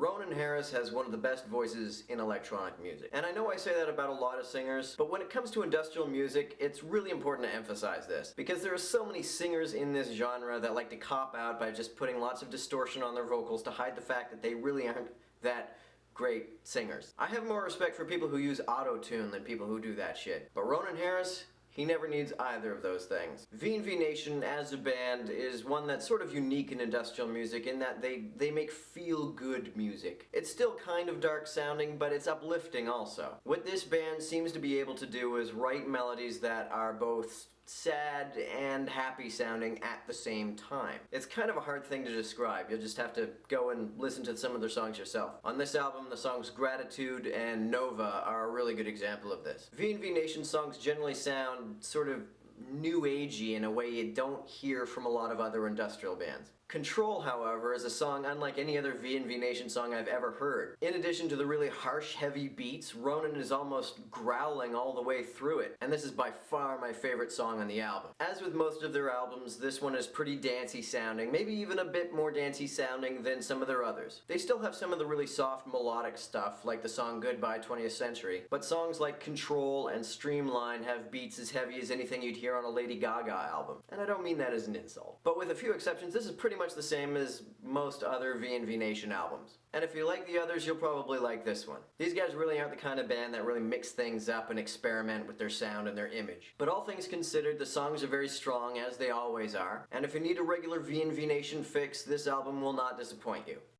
Ronan Harris has one of the best voices in electronic music. And I know I say that about a lot of singers, but when it comes to industrial music, it's really important to emphasize this, because there are so many singers in this genre that like to cop out by just putting lots of distortion on their vocals to hide the fact that they really aren't that great singers. I have more respect for people who use auto-tune than people who do that shit. But Ronan Harris, he never needs either of those things. VNV Nation as a band is one that's sort of unique in industrial music in that they make feel-good music. It's still kind of dark sounding, but it's uplifting also. What this band seems to be able to do is write melodies that are both sad and happy sounding at the same time. It's kind of a hard thing to describe. You'll just have to go and listen to some of their songs yourself. On this album, the songs Gratitude and Nova are a really good example of this. VNV Nation songs generally sound sort of new agey in a way you don't hear from a lot of other industrial bands. Control, however, is a song unlike any other VNV Nation song I've ever heard. In addition to the really harsh, heavy beats, Ronan is almost growling all the way through it, and this is by far my favorite song on the album. As with most of their albums, this one is pretty dancey sounding, maybe even a bit more dancey sounding than some of their others. They still have some of the really soft melodic stuff, like the song Goodbye 20th Century, but songs like Control and Streamline have beats as heavy as anything you'd hear on a Lady Gaga album. And I don't mean that as an insult. But with a few exceptions, this is pretty much the same as most other VNV Nation albums. And if you like the others, you'll probably like this one. These guys really aren't the kind of band that really mix things up and experiment with their sound and their image. But all things considered, the songs are very strong, as they always are, and if you need a regular VNV Nation fix, this album will not disappoint you.